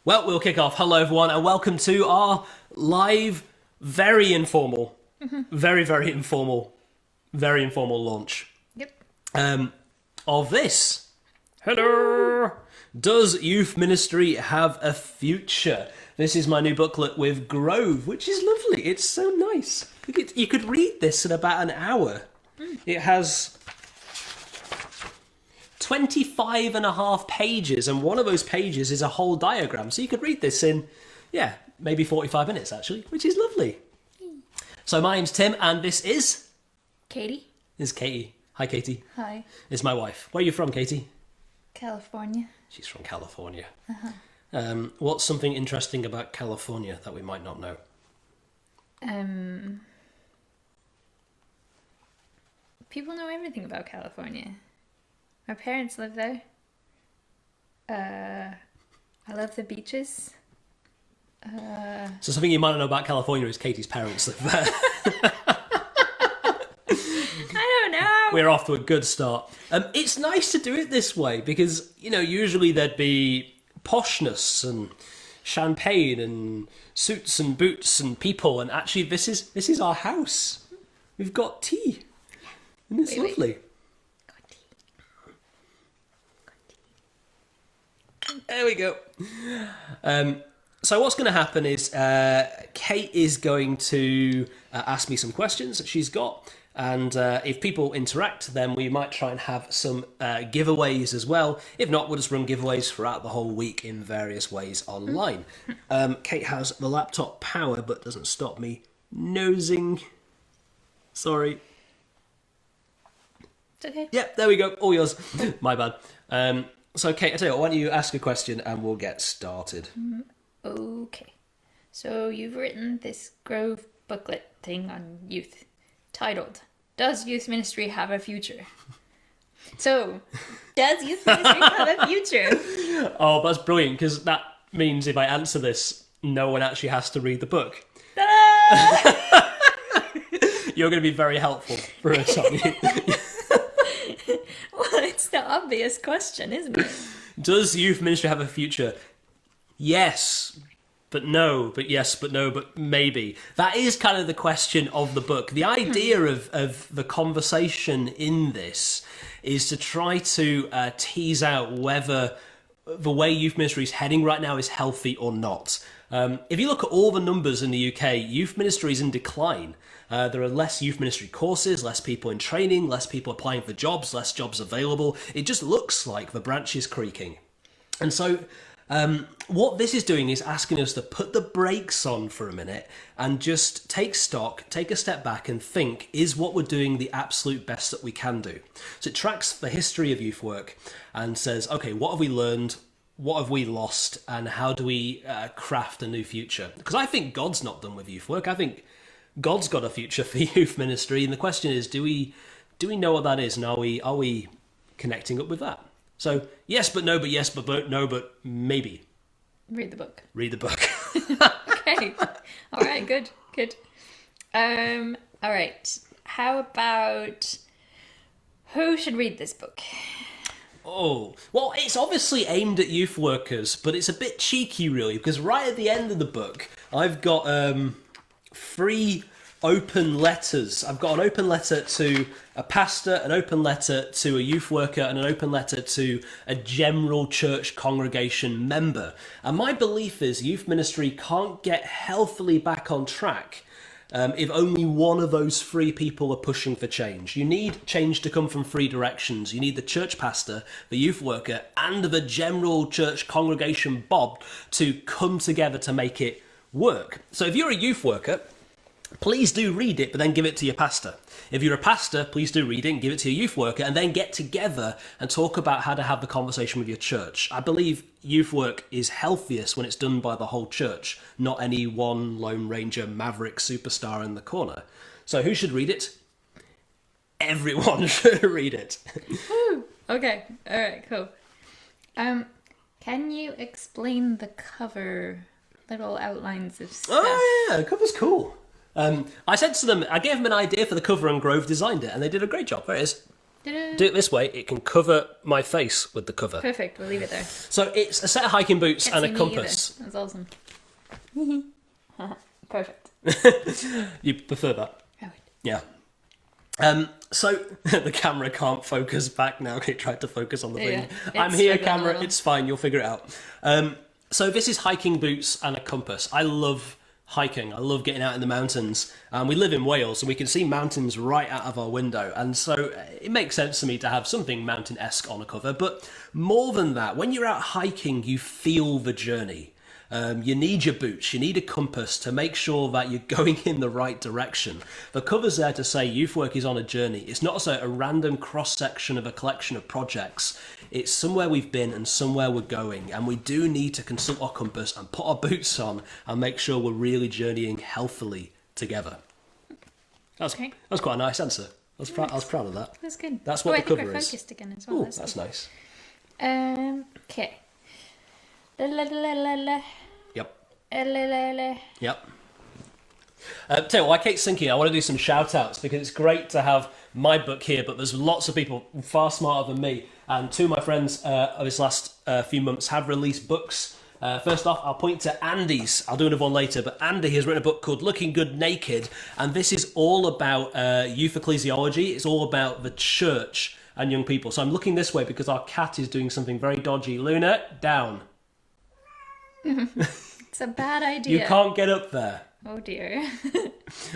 Well, we'll kick off. Hello, everyone, and welcome to our live, very informal very informal launch Yep. of this. Hello! Does youth ministry have a future? This is my new booklet with Grove, which is lovely. It's so nice. You could read this in about an hour. It has 25 and a half pages, and one of those pages is a whole diagram. So you could read this in, maybe 45 minutes, actually, which is lovely. So my name's Tim, and this is Katie. Katie. Hi, Katie. Hi. It's my wife. Where are you from, Katie? California. She's from California. What's something interesting about California that we might not know? People know everything about California. My parents live there. I love the beaches. So something you might not know about California is Katie's parents live there. I don't know. We're off to a good start. It's nice to do it this way because, usually there'd be poshness and champagne and suits and boots and people, and actually this is our house. We've got tea. And it's Wait. lovely. There we go. So what's going to happen is Kate is going to ask me some questions that she's got, and if people interact, then we might try and have some giveaways as well. If not, we'll just run giveaways throughout the whole week in various ways online. Kate has the laptop power, but doesn't stop me nosing. Sorry. It's okay. Yep, there we go. All yours. My bad. So, Kate, I tell you what, why don't you ask a question and we'll get started. Okay. So you've written this Grove booklet thing on youth titled, Does Youth Ministry Have a Future? So, does youth ministry have a future? Oh, that's brilliant, because that means if I answer this, no one actually has to read the book. Ta-da! You're going to be very helpful for us, aren't you? Well, it's the obvious question, isn't it? Does youth ministry have a future? Yes, but no, but yes, but no, but maybe. That is kind of the question of the book. The idea of the conversation in this is to try to tease out whether the way youth ministry is heading right now is healthy or not. If you look at all the numbers in the UK, youth ministry is in decline. There are less youth ministry courses, less people in training, less people applying for jobs, less jobs available. It just looks like the branch is creaking. And so what this is doing is asking us to put the brakes on for a minute and just take stock, take a step back and think, is what we're doing the absolute best that we can do? So it tracks the history of youth work and says, okay, what have we learned? What have we lost? And how do we craft a new future? Because I think God's not done with youth work. I think God's got a future for youth ministry, and the question is, do we know what that is, and are we connecting up with that? So yes, but no, but yes, but no, but maybe. Read the book. Read the book. Okay. All right. Good. All right. How about who should read this book? Oh, well, it's obviously aimed at youth workers, but it's a bit cheeky, really, because right at the end of the book, I've got 3 open letters. I've got an open letter to a pastor, an open letter to a youth worker, and an open letter to a general church congregation member. And my belief is youth ministry can't get healthily back on track if only one of those 3 people are pushing for change. You need change to come from 3 directions. You need the church pastor, the youth worker, and the general church congregation Bob to come together to make it work. So if you're a youth worker, please do read it, but then give it to your pastor. If you're a pastor, please do read it and give it to your youth worker, and then get together and talk about how to have the conversation with your church. I believe youth work is healthiest when it's done by the whole church, not any one Lone Ranger maverick superstar in the corner. So who should read it? Everyone should read it. Woo. Okay. All right. Cool. Can you explain the cover? Little outlines of stuff. Oh yeah, the cover's cool. I said to them, I gave them an idea for the cover and Grove designed it, and they did a great job. There it is. Ta-da. Do it this way, it can cover my face with the cover. Perfect. We'll leave it there. So it's a set of hiking boots Can't and a see me compass. either. That's awesome. Perfect. You prefer that? I would. Yeah. So the camera can't focus back now. It tried to focus on the Yeah, thing. it's I'm here, struggling a camera. little. It's fine. You'll figure it out. So this is hiking boots and a compass. I love hiking. I love getting out in the mountains. We live in Wales, and we can see mountains right out of our window. And so it makes sense to me to have something mountain-esque on a cover. But more than that, when you're out hiking, you feel the journey. You need your boots, you need a compass to make sure that you're going in the right direction. The cover's there to say Youth Work is on a journey. It's not a random cross-section of a collection of projects. It's somewhere we've been and somewhere we're going, and we do need to consult our compass and put our boots on and make sure we're really journeying healthily together. That's Okay. quite a nice answer. I was proud of that. That's good. That's what I the think cover we're is. focused again as well. Ooh, That's that's good. nice. Okay. La la la la la. Yep. La la la. Yep. Tell you what, I keep thinking I want to do some shout outs because it's great to have my book here, but there's lots of people far smarter than me. And two of my friends of this last few months have released books. First off, I'll point to Andy's. I'll do another one later, but Andy has written a book called Looking Good Naked, and this is all about youth ecclesiology. It's all about the church and young people. So I'm looking this way because our cat is doing something very dodgy. Luna, down. It's a bad idea. You can't get up there. Oh dear.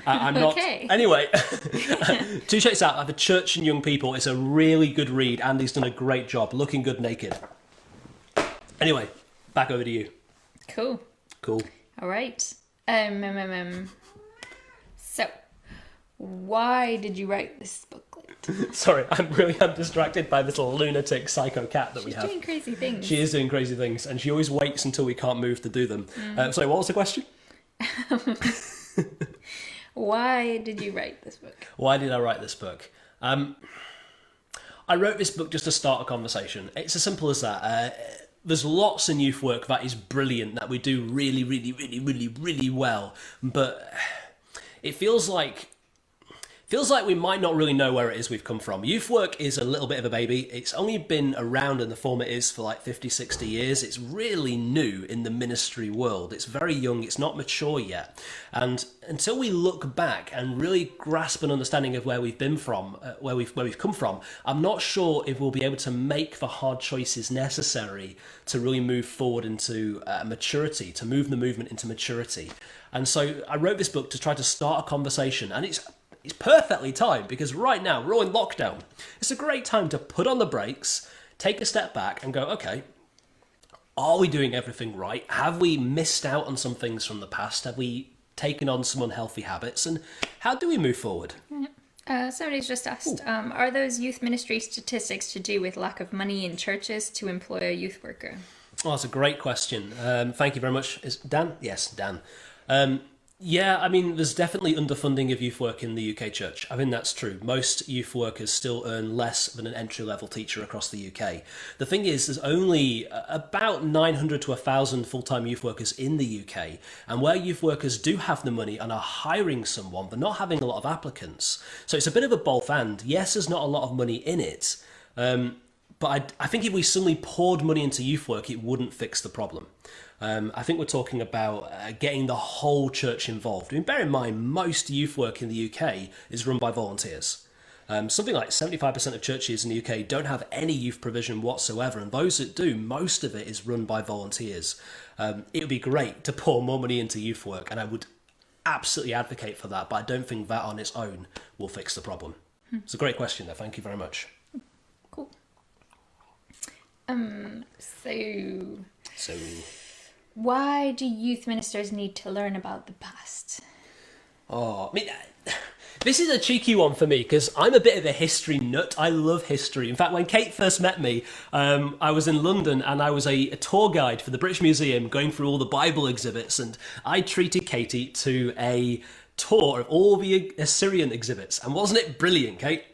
I'm not. Okay. Anyway, do check this out. The Church and Young People. It's a really good read. Andy's done a great job. Looking Good Naked. Anyway, back over to you. Cool. Cool. All right. So, why did you write this booklet? Sorry, I'm distracted by this little lunatic psycho cat that we She's have. doing crazy things. She is doing crazy things, and she always waits until we can't move to do them. Sorry, what was the question? Why did you write this book? Why did I write this book? I wrote this book just to start a conversation. It's as simple as that. There's lots in youth work that is brilliant, that we do really, really, really, really, really well, but it feels like we might not really know where it is we've come from. Youth work is a little bit of a baby. It's only been around in the form it is for like 50, 60 years. It's really new in the ministry world. It's very young. It's not mature yet. And until we look back and really grasp an understanding of where we've been from, where we've come from, I'm not sure if we'll be able to make the hard choices necessary to really move forward into maturity, to move the movement into maturity. And so I wrote this book to try to start a conversation, and it's perfectly timed because right now we're all in lockdown. It's a great time to put on the brakes, take a step back and go, okay, are we doing everything right? Have we missed out on some things from the past? Have we taken on some unhealthy habits? And how do we move forward? Somebody's just asked, are those youth ministry statistics to do with lack of money in churches to employ a youth worker? Oh, that's a great question. Thank you very much. Is Dan? Yes, Dan. Yeah, I mean, there's definitely underfunding of youth work in the UK church. I think that's true. Most youth workers still earn less than an entry-level teacher across the UK. The thing is, there's only about 900 to 1,000 full-time youth workers in the UK, and where youth workers do have the money and are hiring someone, they're not having a lot of applicants. So it's a bit of a both and. Yes, there's not a lot of money in it, but I think if we suddenly poured money into youth work, it wouldn't fix the problem. I think we're talking about getting the whole church involved. I mean, bear in mind, most youth work in the UK is run by volunteers. Something like 75% of churches in the UK don't have any youth provision whatsoever, and those that do, most of it is run by volunteers. It would be great to pour more money into youth work, and I would absolutely advocate for that, but I don't think that on its own will fix the problem. It's a great question, though. Thank you very much. Cool. So... Why do youth ministers need to learn about the past? Oh, I mean, this is a cheeky one for me because I'm a bit of a history nut. I love history. In fact, when Kate first met me, I was in London and I was a tour guide for the British Museum going through all the Bible exhibits, and I treated Katie to a tour of all the Assyrian exhibits. And wasn't it brilliant, Kate?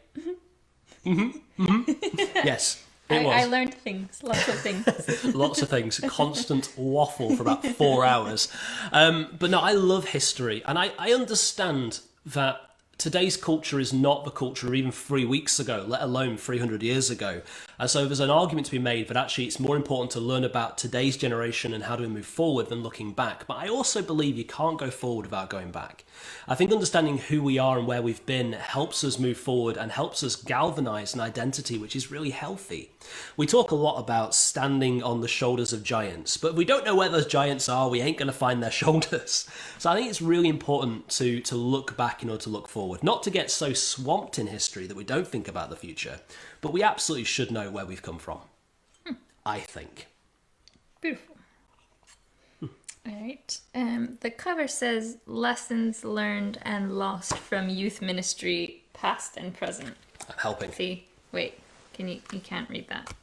Yes. I learned things, lots of things. Lots of things, constant waffle for about 4 hours. But no, I love history, and I understand that today's culture is not the culture even 3 weeks ago, let alone 300 years ago. And so there's an argument to be made that actually it's more important to learn about today's generation and how do we move forward than looking back. But I also believe you can't go forward without going back. I think understanding who we are and where we've been helps us move forward and helps us galvanize an identity which is really healthy. We talk a lot about standing on the shoulders of giants, but if we don't know where those giants are, we ain't going to find their shoulders. So I think it's really important to look back in order to look forward. Not to get so swamped in history that we don't think about the future, but we absolutely should know where we've come from. I think. Beautiful. All right. The cover says lessons learned and lost from youth ministry, past and present. I'm helping. See, wait, you can't read that.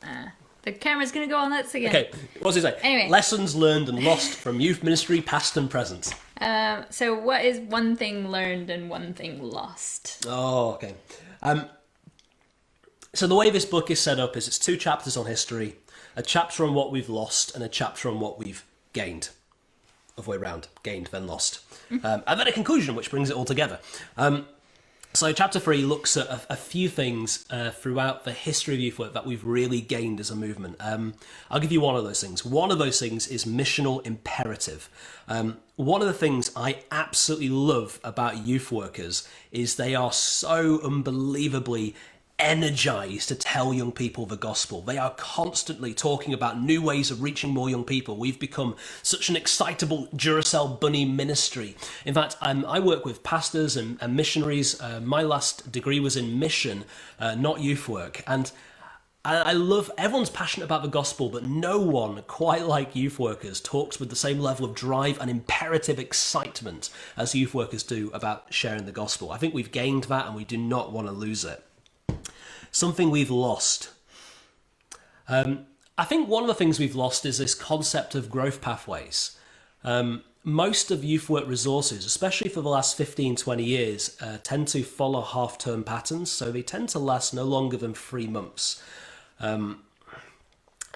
The camera's gonna go on this again. Okay, what's it say? Anyway. Lessons learned and lost from youth ministry, past and present. So what is one thing learned and one thing lost? Oh, okay. So the way this book is set up is it's 2 chapters on history, a chapter on what we've lost, and a chapter on what we've gained. Other way around, gained, then lost. And then a conclusion, which brings it all together. So chapter 3 looks at a few things throughout the history of youth work that we've really gained as a movement. I'll give you one of those things. One of those things is missional imperative. One of the things I absolutely love about youth workers is they are so unbelievably energized to tell young people the gospel. They are constantly talking about new ways of reaching more young people. We've become such an excitable Duracell bunny ministry. In fact, I work with pastors and missionaries. My last degree was in mission, not youth work. And I love, everyone's passionate about the gospel, but no one quite like youth workers talks with the same level of drive and imperative excitement as youth workers do about sharing the gospel. I think we've gained that and we do not want to lose it. Something we've lost. I think one of the things we've lost is this concept of growth pathways. Most of youth work resources, especially for the last 15, 20 years, tend to follow half-term patterns, so they tend to last no longer than 3 months.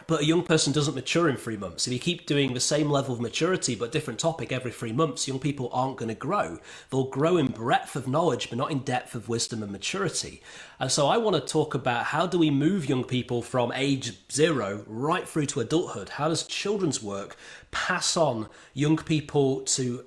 But a young person doesn't mature in 3 months. If you keep doing the same level of maturity but different topic every 3 months, young people aren't going to grow. They'll grow in breadth of knowledge but not in depth of wisdom and maturity. And so I want to talk about how do we move young people from age 0 right through to adulthood? How does children's work pass on young people to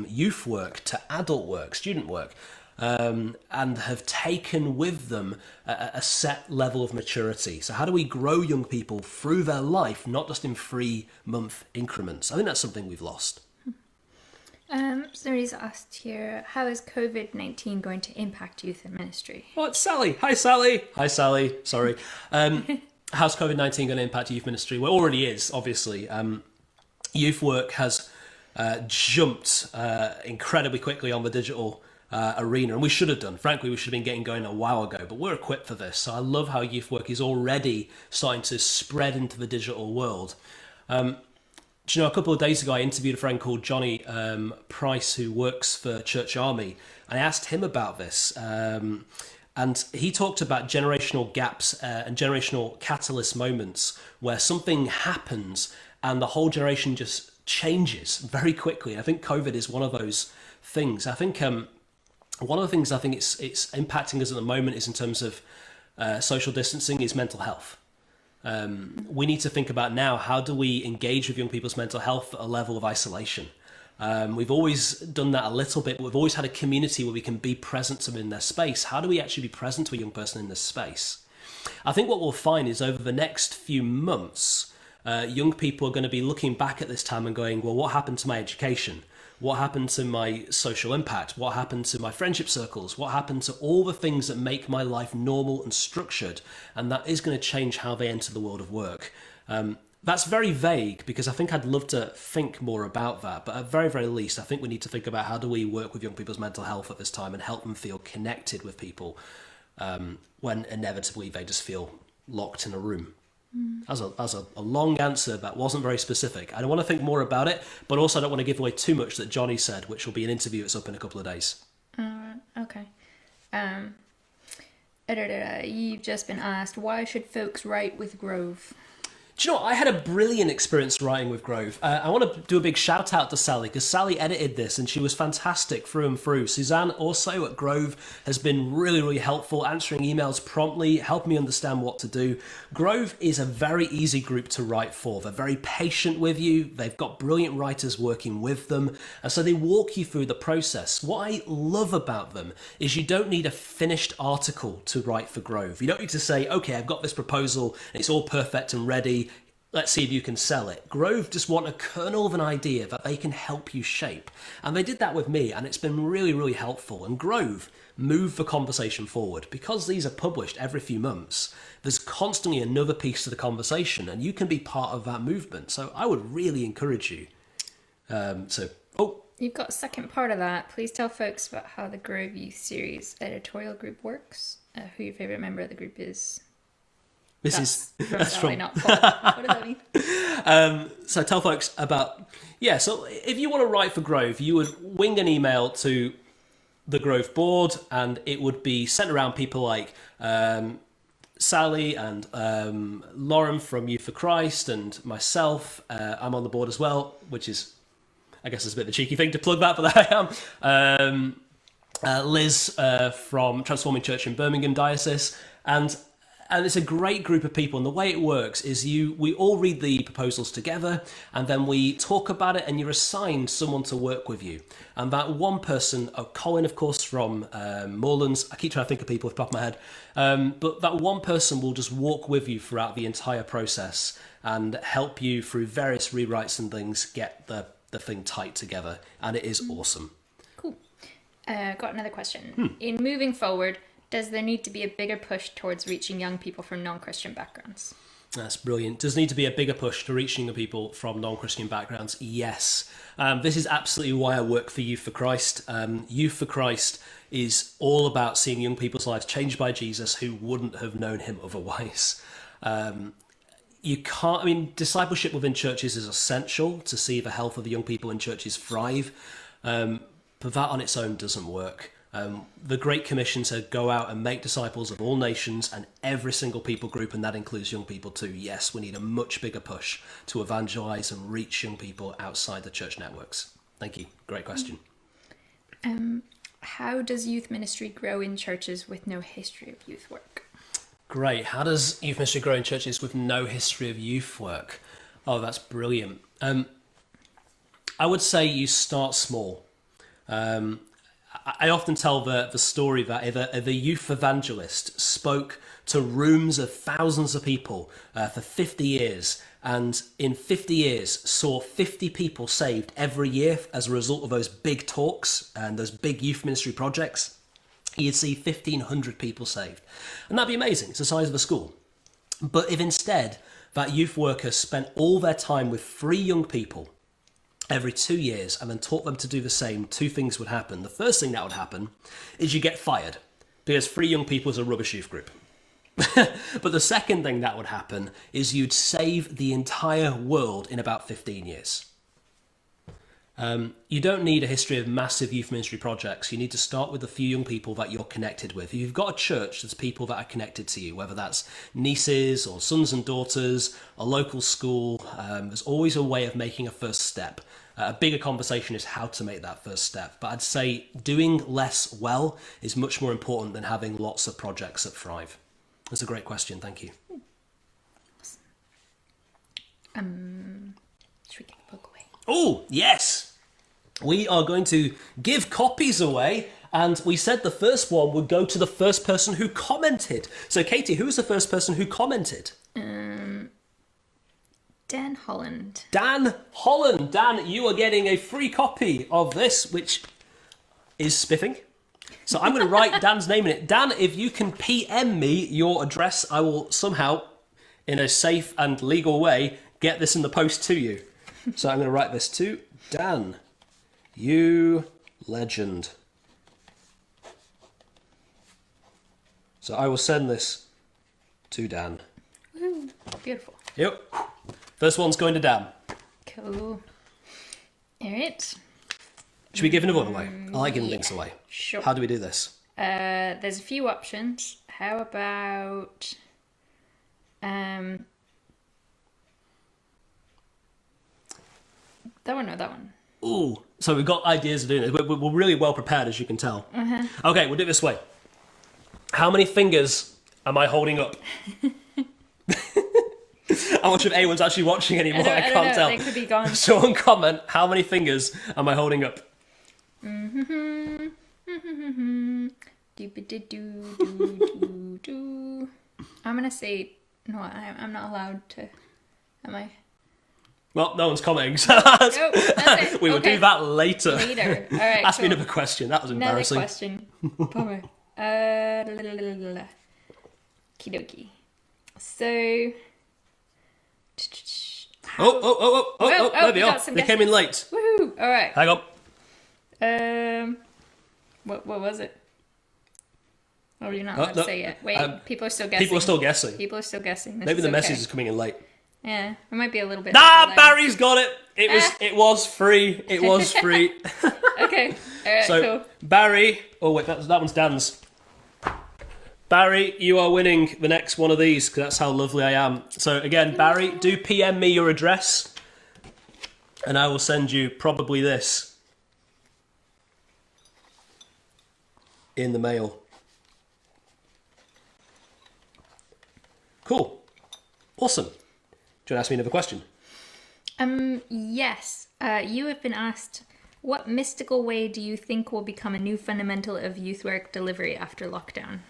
youth work, to adult work, student work? And have taken with them a set level of maturity. So how do we grow young people through their life, not just in 3-month increments? I think that's something we've lost. Somebody's asked here, how is COVID-19 going to impact youth and ministry? Oh, it's Sally. Hi, Sally. Hi, Sally. Sorry. How's COVID-19 going to impact youth ministry? Well, it already is, obviously. Youth work has jumped incredibly quickly on the digital arena, and we should have done. Frankly, we should have been getting going a while ago, but we're equipped for this. So I love how youth work is already starting to spread into the digital world. Do you know, a couple of days ago, I interviewed a friend called Johnny Price, who works for Church Army, and I asked him about this. And he talked about generational gaps and generational catalyst moments where something happens and the whole generation just changes very quickly. I think COVID is one of those things. I think one of the things I think it's impacting us at the moment is in terms of social distancing is mental health. We need to think about now, how do we engage with young people's mental health at a level of isolation? We've always done that a little bit, but we've always had a community where we can be present to them in their space. How do we actually be present to a young person in this space? I think what we'll find is over the next few months, young people are going to be looking back at this time and going, well, what happened to my education? What happened to my social impact? What happened to my friendship circles? What happened to all the things that make my life normal and structured? And that is going to change how they enter the world of work. That's very vague because I think I'd love to think more about that. But at very, very least, I think we need to think about how do we work with young people's mental health at this time and help them feel connected with people when inevitably they just feel locked in a room. As a long answer that wasn't very specific. I don't want to think more about it, but also I don't want to give away too much that Johnny said, which will be an interview that's up in a couple of days. Okay. You've just been asked, why should folks write with Grove? Do you know what? I had a brilliant experience writing with Grove. I want to do a big shout out to Sally because Sally edited this and she was fantastic through and through. Suzanne also at Grove has been really, really helpful, answering emails promptly, helping me understand what to do. Grove is a very easy group to write for. They're very patient with you. They've got brilliant writers working with them. And so they walk you through the process. What I love about them is you don't need a finished article to write for Grove. You don't need to say, okay, I've got this proposal, and it's all perfect and ready. Let's see if you can sell it. Grove just want a kernel of an idea that they can help you shape. And they did that with me, and it's been really, really helpful. And Grove move the conversation forward. Because these are published every few months, there's constantly another piece to the conversation, and you can be part of that movement. So I would really encourage you. You've got a second part of that. Please tell folks about how the Grove Youth Series editorial group works, who your favourite member of the group is. That's from not Paul. What does that mean? So tell folks about... Yeah, so if you want to write for Grove, you would wing an email to the Grove board, and it would be sent around people like Sally and Lauren from Youth for Christ and myself. I'm on the board as well, which is, I guess, it's a bit of a cheeky thing to plug that, but I am. Liz from Transforming Church in Birmingham Diocese, and it's a great group of people. And the way it works is we all read the proposals together, and then we talk about it, and you're assigned someone to work with you. And that one person, Colin, of course, from Moorlands, I keep trying to think of people off the top of my head, but that one person will just walk with you throughout the entire process and help you through various rewrites and things get the thing tight together. And it is awesome. Cool. Got another question. In moving forward, does there need to be a bigger push towards reaching young people from non-Christian backgrounds? That's brilliant. Does there need to be a bigger push to reaching the people from non-Christian backgrounds? Yes. This is absolutely why I work for Youth for Christ. Youth for Christ is all about seeing young people's lives changed by Jesus who wouldn't have known him otherwise. Discipleship within churches is essential to see the health of the young people in churches thrive, but that on its own doesn't work. The Great Commission said, go out and make disciples of all nations and every single people group, and that includes young people too. Yes, we need a much bigger push to evangelise and reach young people outside the church networks. Thank you. Great question. How does youth ministry grow in churches with no history of youth work? Great. How does youth ministry grow in churches with no history of youth work? Oh, that's brilliant. I would say you start small. I often tell the story that if a youth evangelist spoke to rooms of thousands of people for 50 years, and in 50 years saw 50 people saved every year as a result of those big talks and those big youth ministry projects, you'd see 1,500 people saved. And that'd be amazing. It's the size of a school. But if instead that youth worker spent all their time with 3 young people every 2 years and then taught them to do the same, 2 things would happen. The first thing that would happen is you get fired because 3 young people is a rubbish youth group. But the second thing that would happen is you'd save the entire world in about 15 years. You don't need a history of massive youth ministry projects. You need to start with a few young people that you're connected with. If you've got a church, there's people that are connected to you, whether that's nieces or sons and daughters, a local school. There's always a way of making a first step. A bigger conversation is how to make that first step. But I'd say doing less well is much more important than having lots of projects that thrive. That's a great question. Thank you. Should we give a book away? Oh, yes. We are going to give copies away, and we said the first one would go to the first person who commented. So, Katie, who was the first person who commented? Dan Holland. Dan Holland. Dan, you are getting a free copy of this, which is spiffing. So I'm going to write Dan's name in it. Dan, if you can PM me your address, I will somehow, in a safe and legal way, get this in the post to you. So I'm going to write this to Dan. You legend. So I will send this to Dan. Woo, beautiful. Yep. First one's going to Dan. Cool. All right. Should we give another one away? I like giving things away. Sure. How do we do this? There's a few options. How about That one or that one? Ooh. So we've got ideas of doing this. We're really well prepared, as you can tell. Okay, we'll do it this way. How many fingers am I holding up? How much of Awen's actually watching anymore? I can't know. tell. They could be gone. Someone comment, how many fingers am I holding up? I'm gonna say no. I'm not allowed to. Am I? Well, no one's commenting, so No, that's it. we will do that later. Later. All right. Ask me cool. another question. That was Another embarrassing. question. Bummer. Okie dokie. So. Oh, there they we are. got some They came in late. Woohoo! All right. Hang on. What was it? Oh, you're not Oh, allowed no, to say yet. Wait, people are still guessing. People are still guessing. People are still guessing. This Maybe is the okay. message is coming in late. Yeah, it might be a little bit. Ah, delayed. Barry's got it. It was free. It was free. Okay. All right. So cool. Barry. Oh wait, that one's Dan's. Barry, you are winning the next one of these because that's how lovely I am. So again, Barry, do PM me your address, and I will send you probably this in the mail. Cool. Awesome. Do you want to ask me another question? Yes. You have been asked, what mystical way do you think will become a new fundamental of youth work delivery after lockdown?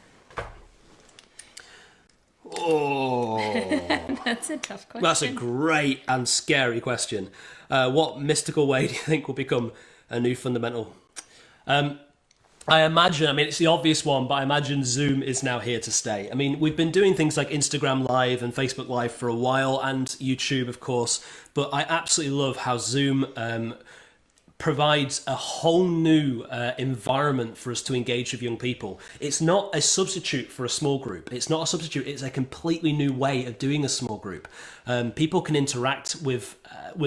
Oh, That's a tough question. that's a great and scary question. What mystical way do you think will become a new fundamental? I imagine, it's the obvious one, but I imagine Zoom is now here to stay. I mean, we've been doing things like Instagram Live and Facebook Live for a while, and YouTube, of course, but I absolutely love how Zoom provides a whole new environment for us to engage with young people. It's not a substitute for a small group. It's not a substitute. It's a completely new way of doing a small group. People can interact with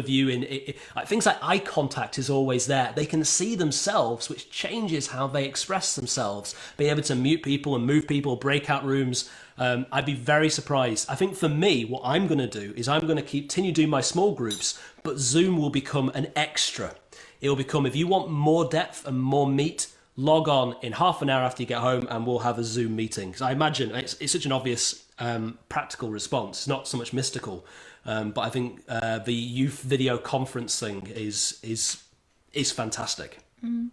you in things like eye contact is always there. They can see themselves, which changes how they express themselves. Being able to mute people and move people, breakout rooms. I'd be very surprised. I think for me, what I'm going to do is I'm going to continue doing my small groups, but Zoom will become an extra. It will become, if you want more depth and more meat, log on in half an hour after you get home and we'll have a Zoom meeting. Because I imagine it's such an obvious practical response. It's not so much mystical. But I think the youth video conference thing is fantastic. Cool.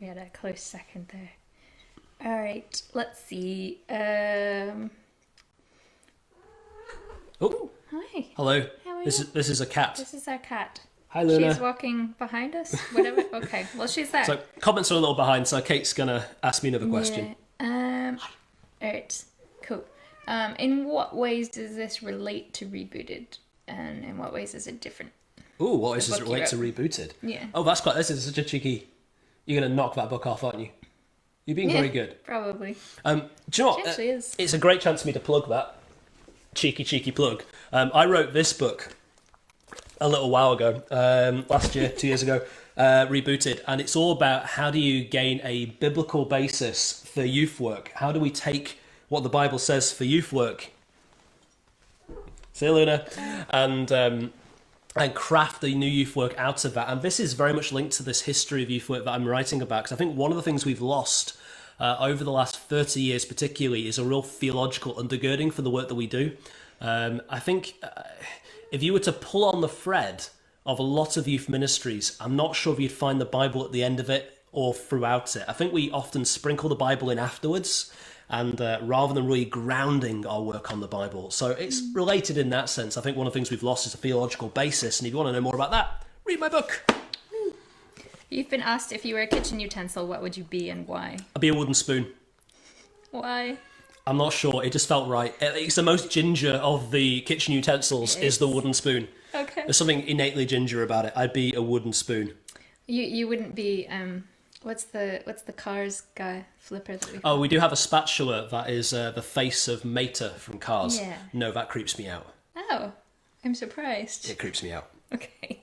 We had a close second there. All right, let's see. Oh, Hi. hello. How are This you? is a cat. This is our cat. Hi, Luna. She's walking behind us. Whatever. Okay. Well, she's there. So comments are a little behind, so Kate's gonna ask me another question. Yeah. All right. Cool. In what ways does this relate to Rebooted, and in what ways is it different? Ooh, what is The this book relate to you Rebooted? Yeah. Oh, that's quite. This is such a cheeky. You're gonna knock that book off, aren't you? You're being very good. Probably. Do you know what? She actually is. It's a great chance for me to plug that. Cheeky plug. I wrote this book a little while ago, last year, 2 years ago, Rebooted, and it's all about how do you gain a biblical basis for youth work? How do we take what the Bible says for youth work? See you, Luna. And craft the new youth work out of that. And this is very much linked to this history of youth work that I'm writing about, because I think one of the things we've lost over the last 30 years particularly is a real theological undergirding for the work that we do. I think if you were to pull on the thread of a lot of youth ministries, I'm not sure if you'd find the Bible at the end of it or throughout it. I think we often sprinkle the Bible in afterwards, and rather than really grounding our work on the Bible. So it's related in that sense. I think one of the things we've lost is a theological basis, and if you want to know more about that, read my book. You've been asked if you were a kitchen utensil, what would you be and why? I'd be a wooden spoon. Why? I'm not sure, it just felt right. It's the most ginger of the kitchen utensils is the wooden spoon. Okay. There's something innately ginger about it. I'd be a wooden spoon. You wouldn't be what's the Cars guy flipper that we Oh, we do have a spatula that is the face of Mater from Cars. Yeah. No, that creeps me out. Oh, I'm surprised. It creeps me out. Okay.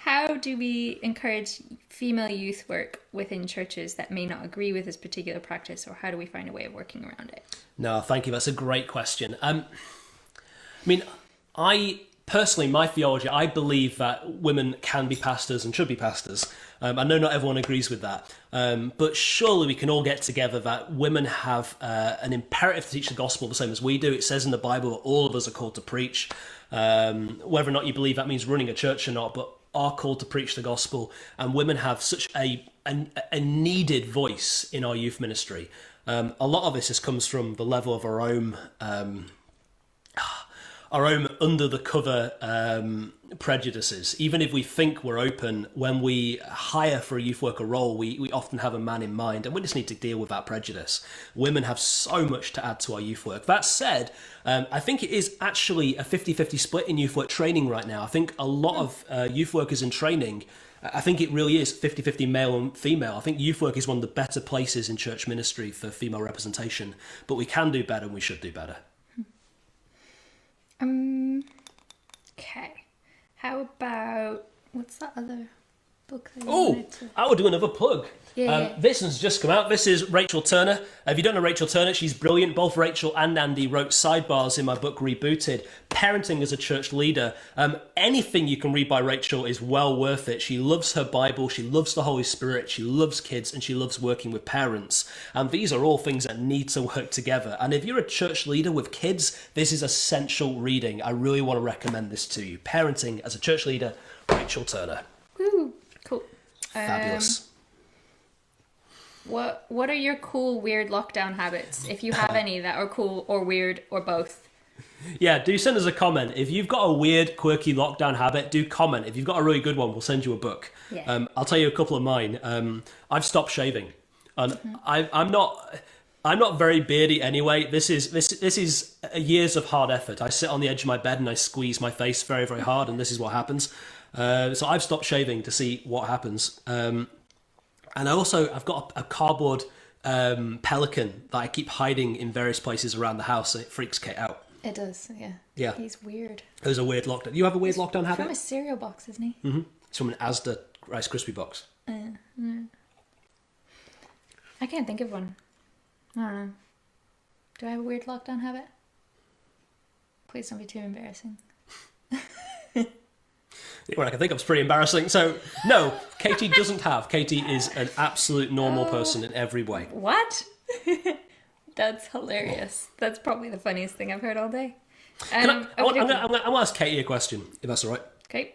How do we encourage female youth work within churches that may not agree with this particular practice, or how do we find a way of working around it? No, thank you. That's a great question. I mean, I personally, my theology, I believe that women can be pastors and should be pastors. I know not everyone agrees with that, but surely we can all get together that women have an imperative to teach the gospel the same as we do. It says in the Bible that all of us are called to preach, whether or not you believe that means running a church or not, but are called to preach the gospel, and women have such a needed voice in our youth ministry. A lot of this just comes from the level of our own under the cover prejudices. Even if we think we're open, when we hire for a youth worker role, we often have a man in mind, and we just need to deal with that prejudice. Women have so much to add to our youth work. That said, I think it is actually a 50-50 split in youth work training right now. I think a lot of youth workers in training, I think it really is 50-50 male and female. I think youth work is one of the better places in church ministry for female representation, but we can do better and we should do better. Okay. How about, what's that other book that you Oh, wanted to... I will do another plug. Yeah. This one's just come out. This is Rachel Turner. If you don't know Rachel Turner, she's brilliant. Both Rachel and Andy wrote sidebars in my book Rebooted. Parenting as a church leader. Anything you can read by Rachel is well worth it. She loves her Bible. She loves the Holy Spirit. She loves kids, and she loves working with parents. And these are all things that need to work together. And if you're a church leader with kids, this is essential reading. I really want to recommend this to you. Parenting as a church leader, Rachel Turner. Ooh, cool. Fabulous. What are your cool, weird lockdown habits, if you have any that are cool or weird or both? Yeah, do send us a comment. If you've got a weird, quirky lockdown habit, do comment. If you've got a really good one, we'll send you a book. Yeah. I'll tell you a couple of mine. I've stopped shaving, and I'm not very beardy anyway. This is years of hard effort. I sit on the edge of my bed and I squeeze my face very, very hard, and this is what happens. So I've stopped shaving to see what happens. And I've got a cardboard pelican that I keep hiding in various places around the house, and it freaks Kate out. It does, yeah. Yeah. He's weird. It was a weird lockdown. You have a weird lockdown habit? From a cereal box, isn't he? Mm-hmm. It's from an Asda Rice Krispie box. I can't think of one. I don't know. Do I have a weird lockdown habit? Please don't be too embarrassing. What I can think of is pretty embarrassing. So, no, Katie doesn't have. Katie is an absolute normal person in every way. What? That's hilarious. That's probably the funniest thing I've heard all day. I'm going to ask Katie a question, if that's all right. Okay.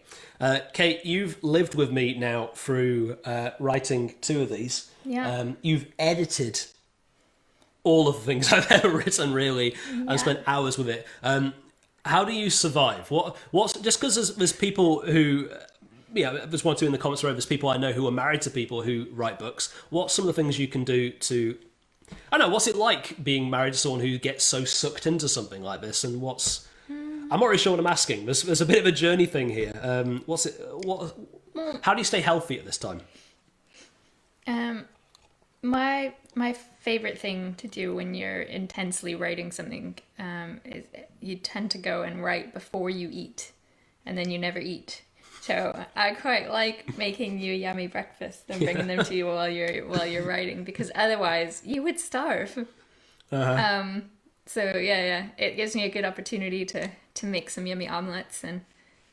Kate, you've lived with me now through writing 2 of these. Yeah. You've edited all of the things I've ever written, really, and spent hours with it. How do you survive? What's just because there's people who, there's one or two in the comments where there's people I know who are married to people who write books. What's some of the things you can do to, I don't know, what's it like being married to someone who gets so sucked into something like this? And I'm not really sure what I'm asking. There's a bit of a journey thing here. How do you stay healthy at this time? My favorite thing to do when you're intensely writing something is you tend to go and write before you eat, and then you never eat. So I quite like making you yummy breakfast and bringing them to you while you're writing, because otherwise you would starve. Uh-huh. So yeah, it gives me a good opportunity to make some yummy omelets, and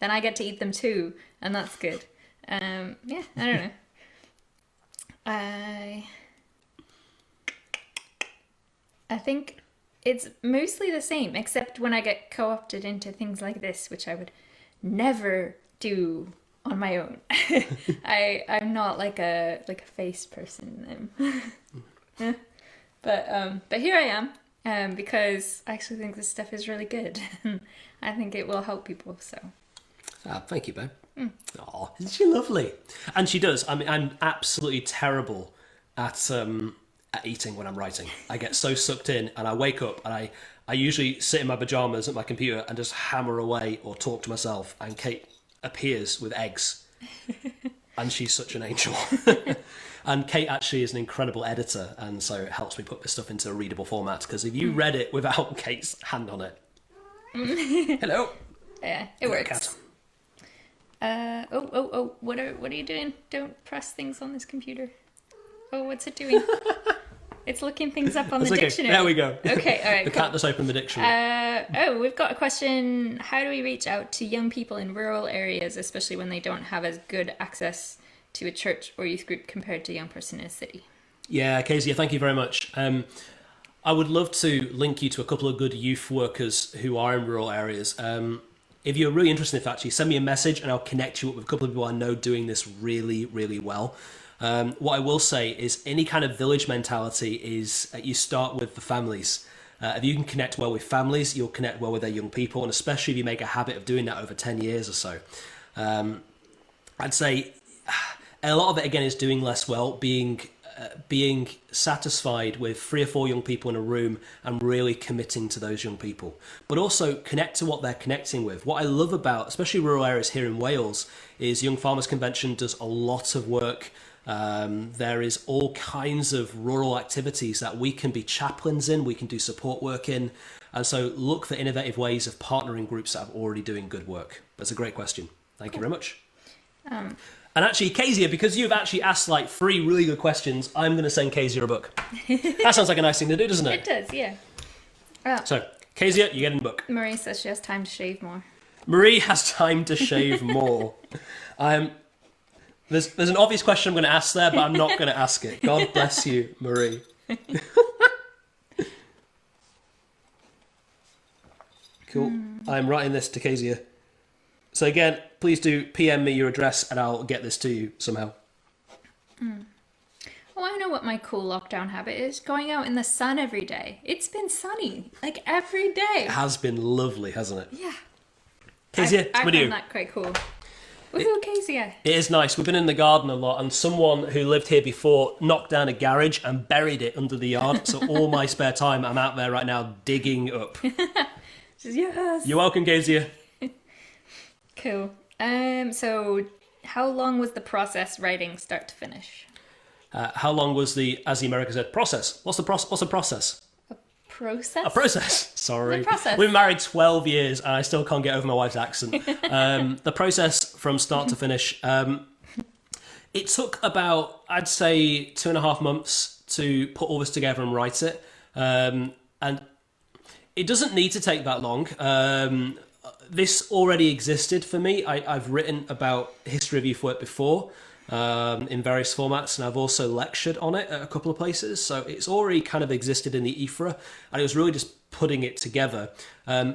then I get to eat them too, and that's good. I don't know. I think it's mostly the same, except when I get co-opted into things like this, which I would never do on my own. I'm not like a face person. But here I am, because I actually think this stuff is really good. I think it will help people. So. Thank you, babe. Oh, isn't she lovely? And she does. I mean, I'm absolutely terrible at eating when I'm writing. I get so sucked in, and I wake up and I usually sit in my pajamas at my computer and just hammer away or talk to myself, and Kate appears with eggs and she's such an angel. And Kate actually is an incredible editor, and so it helps me put this stuff into a readable format, because if you read it without Kate's hand on it, hello. Yeah, it works. Oh! What are you doing? Don't press things on this computer. Oh, what's it doing? It's looking things up on the dictionary. There we go. Okay, all right. The cat just opened the dictionary. We've got a question. How do we reach out to young people in rural areas, especially when they don't have as good access to a church or youth group compared to a young person in a city? Yeah, Kezia, thank you very much. I would love to link you to a couple of good youth workers who are in rural areas. If you're really interested in it, actually, send me a message and I'll connect you up with a couple of people I know doing this really, really well. What I will say is any kind of village mentality is you start with the families. If you can connect well with families, you'll connect well with their young people, and especially if you make a habit of doing that over 10 years or so. I'd say a lot of it, again, is doing less well, being satisfied with 3 or 4 young people in a room and really committing to those young people, but also connect to what they're connecting with. What I love about, especially rural areas here in Wales, is Young Farmers Convention does a lot of work. There is all kinds of rural activities that we can be chaplains in, we can do support work in, and so look for innovative ways of partnering groups that are already doing good work. That's a great question. Thank you very much. And actually, Kezia, because you've actually asked like 3 really good questions, I'm going to send Kezia a book. That sounds like a nice thing to do, doesn't it? It does, yeah. So, Kezia, you're getting the book. Marie says she has time to shave more. Marie has time to shave more. There's an obvious question I'm going to ask there, but I'm not going to ask it. God bless you, Marie. Cool. I'm writing this to Kezia. So again, please do PM me your address and I'll get this to you somehow. Oh, I know what my cool lockdown habit is. Going out in the sun every day. It's been sunny, like every day. It has been lovely, hasn't it? Yeah. Kezia, I with you. find that quite cool. Woohoo, Kezia. It is nice. We've been in the garden a lot, and someone who lived here before knocked down a garage and buried it under the yard. So all my spare time, I'm out there right now digging up. Yes. You're welcome, Kezia. Cool. So how long was the process writing start to finish? How long was the, as the Americans said, process? What's the process? Process? A process. Sorry. The process. We've been married 12 years and I still can't get over my wife's accent. The process from start to finish, it took about, I'd say, 2.5 months to put all this together and write it. And it doesn't need to take that long. This already existed for me. I've written about history of youth work before in various formats, and I've also lectured on it at a couple of places. So it's already kind of existed in the ethera, and it was really just putting it together. I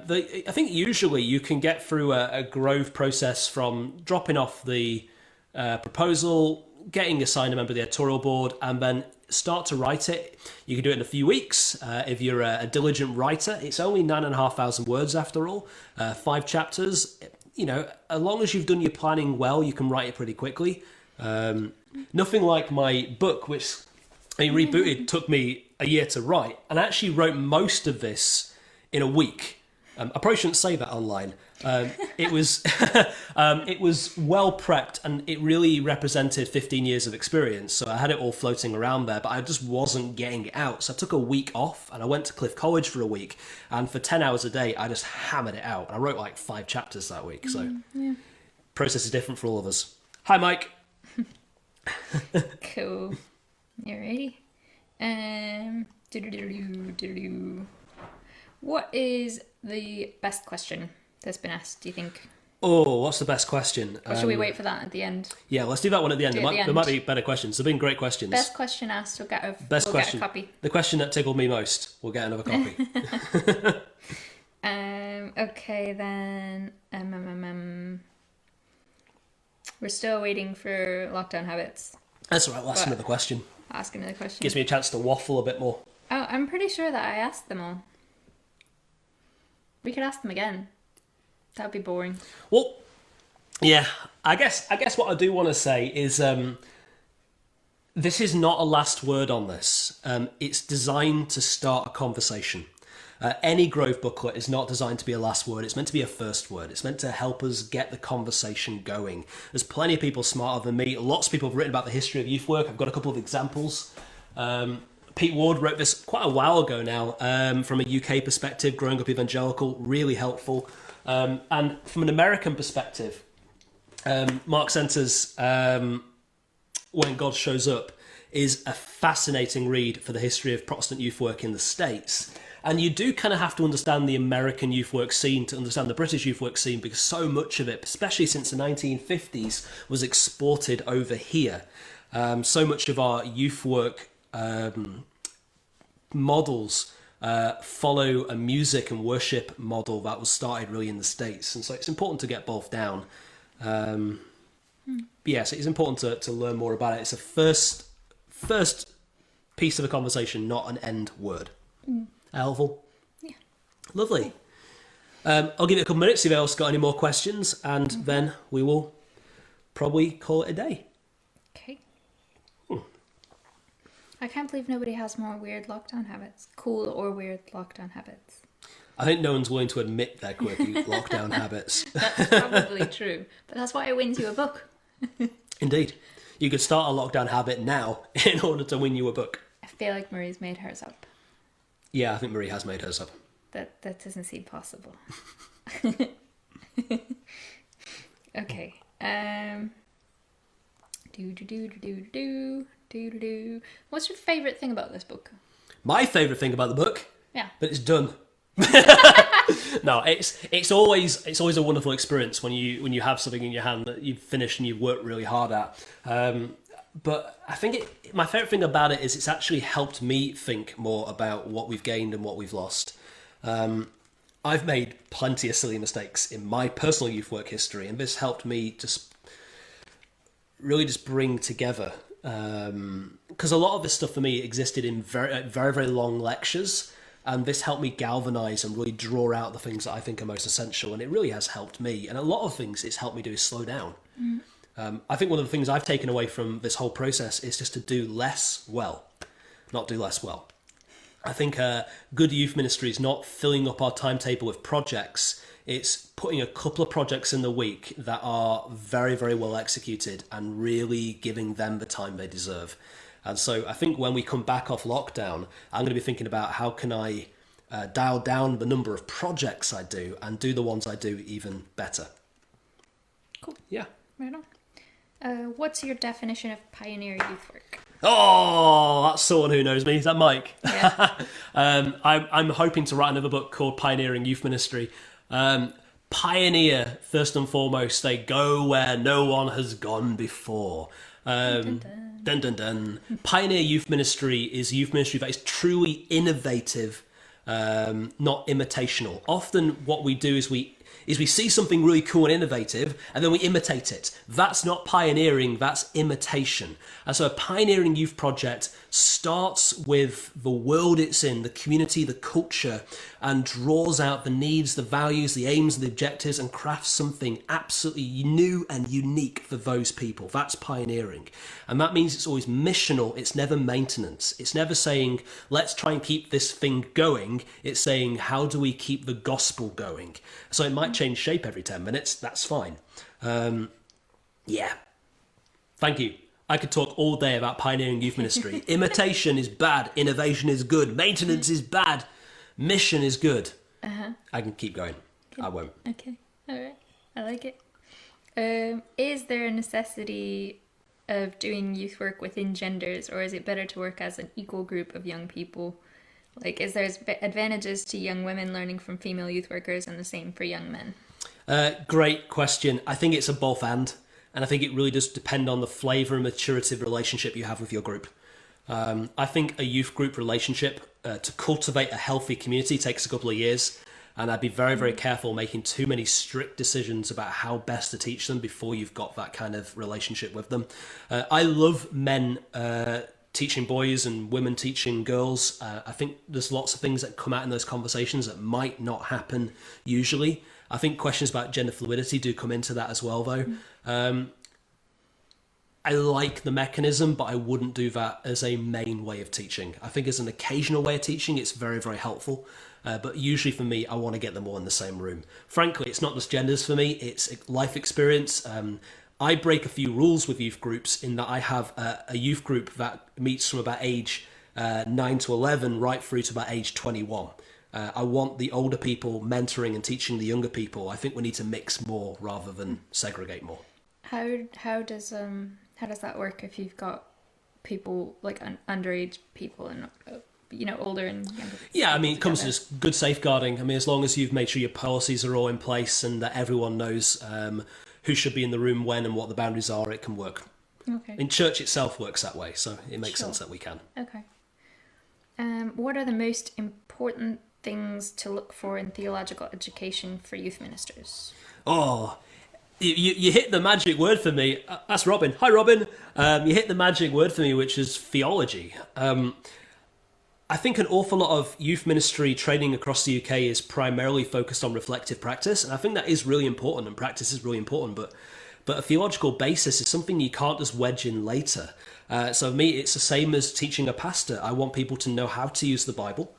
think usually you can get through a Grove process from dropping off the proposal, getting assigned a member of the editorial board, and then start to write it. You can do it in a few weeks. If you're a diligent writer, it's only 9,500 words after all, 5 chapters. You know, as long as you've done your planning well, you can write it pretty quickly. Nothing like my book, which Rebooted took me a year to write, and I actually wrote most of this in a week. I probably shouldn't say that online. It was it was well prepped, and it really represented 15 years of experience. So I had it all floating around there, but I just wasn't getting it out. So I took a week off, and I went to Cliff College for a week, and for 10 hours a day, I just hammered it out. And I wrote like 5 chapters that week. So process is different for all of us. Hi, Mike. Cool. You ready? What is the best question that's been asked, do you think? Oh, what's the best question? Or should we wait for that at the end? Yeah, let's do that one at the end. Do it at the There might be better questions. There have been great questions. Best question asked, we'll get a copy. The question that tickled me most, we'll get another copy. Okay, then. We're still waiting for lockdown habits. That's all right, we'll ask another question. Ask another question. Gives me a chance to waffle a bit more. Oh, I'm pretty sure that I asked them all. We could ask them again. That'd be boring. Well, yeah, I guess what I do want to say is this is not a last word on this. It's designed to start a conversation. Any Grove booklet is not designed to be a last word. It's meant to be a first word. It's meant to help us get the conversation going. There's plenty of people smarter than me. Lots of people have written about the history of youth work. I've got a couple of examples. Pete Ward wrote this quite a while ago now from a UK perspective, growing up evangelical, really helpful. And from an American perspective, Mark Center's When God Shows Up is a fascinating read for the history of Protestant youth work in the States. And you do kind of have to understand the American youth work scene to understand the British youth work scene, because so much of it, especially since the 1950s, was exported over here. So much of our youth work models follow a music and worship model that was started really in the States. And so it's important to get both down. Yes, it's important to learn more about it. It's a first piece of a conversation, not an end word. Helpful? Yeah. Lovely. I'll give it a couple minutes, see if else got any more questions, and then we will probably call it a day. Okay. I can't believe nobody has more weird lockdown habits. Cool or weird lockdown habits. I think no one's willing to admit their quirky lockdown habits. That's probably true. But that's why I wins you a book. Indeed. You could start a lockdown habit now in order to win you a book. I feel like Marie's made hers up. Yeah, I think Marie has made hers up. That doesn't seem possible. Okay. What's your favourite thing about this book? My favourite thing about the book? Yeah. That it's done. No, it's always a wonderful experience when you have something in your hand that you've finished and you've worked really hard at. But I think my favourite thing about it is it's actually helped me think more about what we've gained and what we've lost. I've made plenty of silly mistakes in my personal youth work history, and this helped me just bring together. Because a lot of this stuff for me existed in very, very long lectures, and this helped me galvanise and really draw out the things that I think are most essential, and it really has helped me. And a lot of things it's helped me do is slow down. I think one of the things I've taken away from this whole process is just to do less well, not do less well. I think good youth ministry is not filling up our timetable with projects. It's putting a couple of projects in the week that are very, very well executed and really giving them the time they deserve. And so I think when we come back off lockdown, I'm going to be thinking about how can I dial down the number of projects I do and do the ones I do even better. Cool. Yeah. Right on. What's your definition of pioneer youth work? Oh, that's someone who knows me. Is that Mike? Yeah. I'm hoping to write another book called Pioneering Youth Ministry. Pioneer, first and foremost, they go where no one has gone before. Dun, dun, dun. Pioneer Youth Ministry is youth ministry that is truly innovative, not imitational. Often what we do is we see something really cool and innovative, and then we imitate it. That's not pioneering, that's imitation. And so a pioneering youth project starts with the world it's in, the community, the culture, and draws out the needs, the values, the aims, and the objectives, and crafts something absolutely new and unique for those people. That's pioneering. And that means it's always missional, it's never maintenance. It's never saying, let's try and keep this thing going. It's saying, how do we keep the gospel going? So it might change shape every 10 minutes, that's fine. Yeah. Thank you. I could talk all day about pioneering youth ministry. Imitation is bad, innovation is good, maintenance is bad, mission is good. I can keep going. Okay. I won't. Okay, all right. I like it. Is there a necessity of doing youth work within genders, or is it better to work as an equal group of young people? Like, is there advantages to young women learning from female youth workers and the same for young men? Great question. I think it's a both and I think it really does depend on the flavour and maturity of relationship you have with your group. I think a youth group relationship, to cultivate a healthy community, takes a couple of years, and I'd be very, very careful making too many strict decisions about how best to teach them before you've got that kind of relationship with them. I love men teaching boys and women teaching girls. I think there's lots of things that come out in those conversations that might not happen usually. I think questions about gender fluidity do come into that as well, though. I like the mechanism, but I wouldn't do that as a main way of teaching. I think as an occasional way of teaching, it's very, very helpful. But usually for me, I want to get them all in the same room. Frankly, it's not just genders for me, it's life experience. I break a few rules with youth groups in that I have a youth group that meets from about age 9 to 11 right through to about age 21. I want the older people mentoring and teaching the younger people. I think we need to mix more rather than segregate more. How does that work if you've got people like underage people and older and younger? Yeah, I mean, it comes to together? just good safeguarding. I mean, as long as you've made sure your policies are all in place and that everyone knows who should be in the room when and what the boundaries are, it can work. Okay. In church itself works that way, so it makes Sure. sense that we can. Okay. What are the most important things to look for in theological education for youth ministers? Oh, you hit the magic word for me. That's Robin. Hi, Robin. You hit the magic word for me, which is theology. I think an awful lot of youth ministry training across the UK is primarily focused on reflective practice, and I think that is really important, and practice is really important, but a theological basis is something you can't just wedge in later. So for me, it's the same as teaching a pastor. I want people to know how to use the Bible.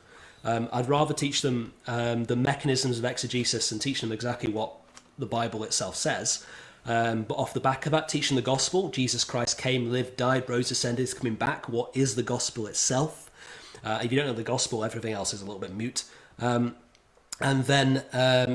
I'd rather teach them the mechanisms of exegesis and teach them exactly what the Bible itself says. But off the back of that, teaching the gospel, Jesus Christ came, lived, died, rose, ascended, is coming back. What is the gospel itself? If you don't know the gospel, everything else is a little bit mute. And then,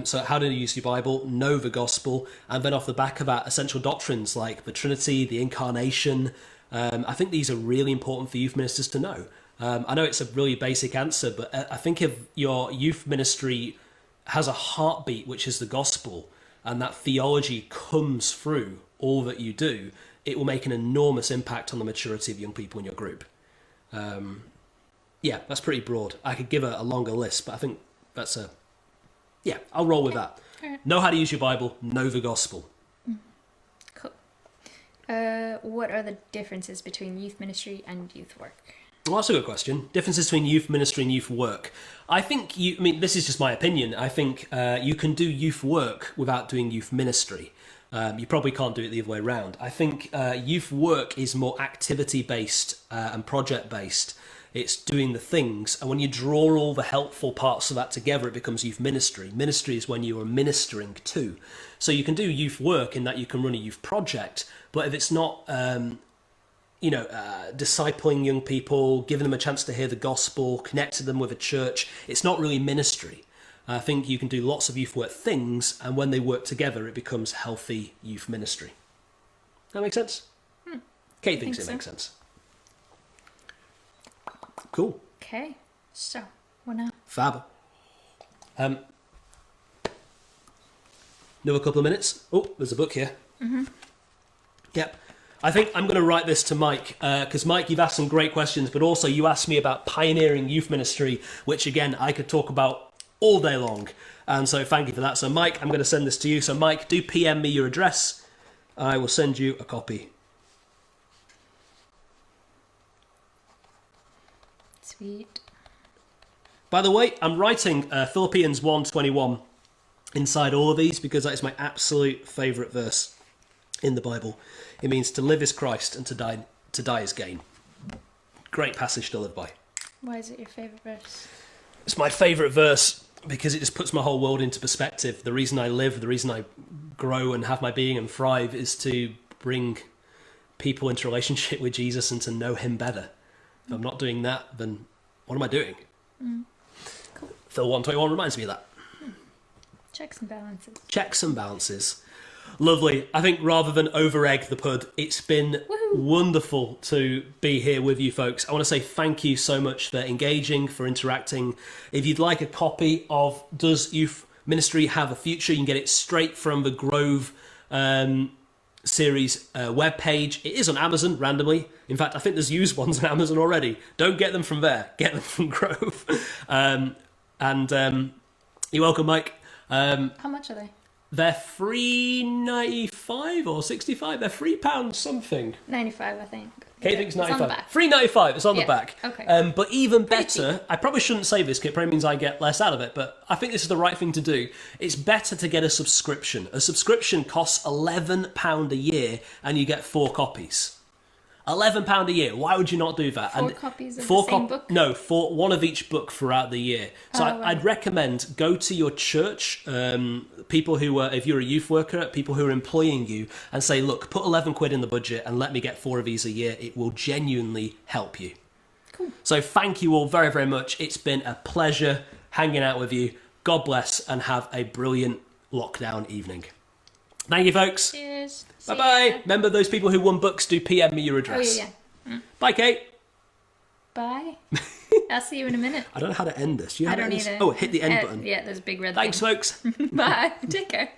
so how do you use your Bible? Know the gospel. And then off the back of that, essential doctrines like the Trinity, the Incarnation. I think these are really important for youth ministers to know. I know it's a really basic answer, but I think if your youth ministry has a heartbeat, which is the gospel, and that theology comes through all that you do, it will make an enormous impact on the maturity of young people in your group. Yeah, that's pretty broad. I could give a longer list, but I think that's yeah, I'll roll with that. Alright. Know how to use your Bible, know the gospel. Cool. What are the differences between youth ministry and youth work? Well, that's a good question. Differences between youth ministry and youth work. I think this is just my opinion. I think you can do youth work without doing youth ministry. You probably can't do it the other way around. I think youth work is more activity-based and project-based. It's doing the things, and when you draw all the helpful parts of that together, it becomes youth ministry. Ministry is when you are ministering to. So you can do youth work in that you can run a youth project, but if it's not, discipling young people, giving them a chance to hear the gospel, connecting them with a church, it's not really ministry. I think you can do lots of youth work things, and when they work together, it becomes healthy youth ministry. That make sense? Kate thinks it so. makes sense. Cool. Okay. So, what now? Fab. Another couple of minutes. Oh, there's a book here. Mm-hmm. Yep. I think I'm going to write this to Mike, because Mike, you've asked some great questions, but also you asked me about pioneering youth ministry, which again, I could talk about all day long. And so thank you for that. So Mike, I'm going to send this to you. So Mike, do PM me your address. I will send you a copy. Sweet. By the way, I'm writing Philippians 1:21 inside all of these because that is my absolute favourite verse in the Bible. It means to live is Christ and to die is gain. Great passage to live by. Why is it your favourite verse? It's my favourite verse because it just puts my whole world into perspective. The reason I live, the reason I grow and have my being and thrive is to bring people into relationship with Jesus and to know him better. If I'm not doing that, then what am I doing? Cool. Phil 1:21 reminds me of that. Checks and balances. Checks and balances. Lovely. I think rather than over-egg the pud, it's been wonderful to be here with you folks. I want to say thank you so much for engaging, for interacting. If you'd like a copy of Does Youth Ministry Have a Future, you can get it straight from the Grove series webpage. It is on Amazon randomly. In fact, I think there's used ones on Amazon already. Don't get them from there. Get them from Grove. You're welcome, Mike. How much are they? They're $3.95 or $65. They're £3 something. 95, I think. Kate thinks It's on the 95. back. $3.95. It's on the Yeah, back. okay. But even Pretty better, I probably shouldn't say this because it probably means I get less out of it, but I think this is the right thing to do. It's better to get a subscription. A subscription costs £11 a year and you get 4 copies. £11 a year. Why would you not do that? 4 copies of the same book? No, one of each book throughout the year. So Oh, right. I'd recommend go to your church, people who are, if you're a youth worker, people who are employing you, and say, look, put 11 quid in the budget and let me get 4 of these a year. It will genuinely help you. Cool. So thank you all very, very much. It's been a pleasure hanging out with you. God bless and have a brilliant lockdown evening. Thank you, folks. Cheers. Bye See bye. ya. Remember, those people who won books do PM me your Oh, address. yeah. Bye, Kate. Bye. I'll see you in a minute. I don't know how to end this. Do you I know how don't to end this? either. Oh, hit the end button. Yeah, there's a big red Thanks, thing. folks. Bye. Take care.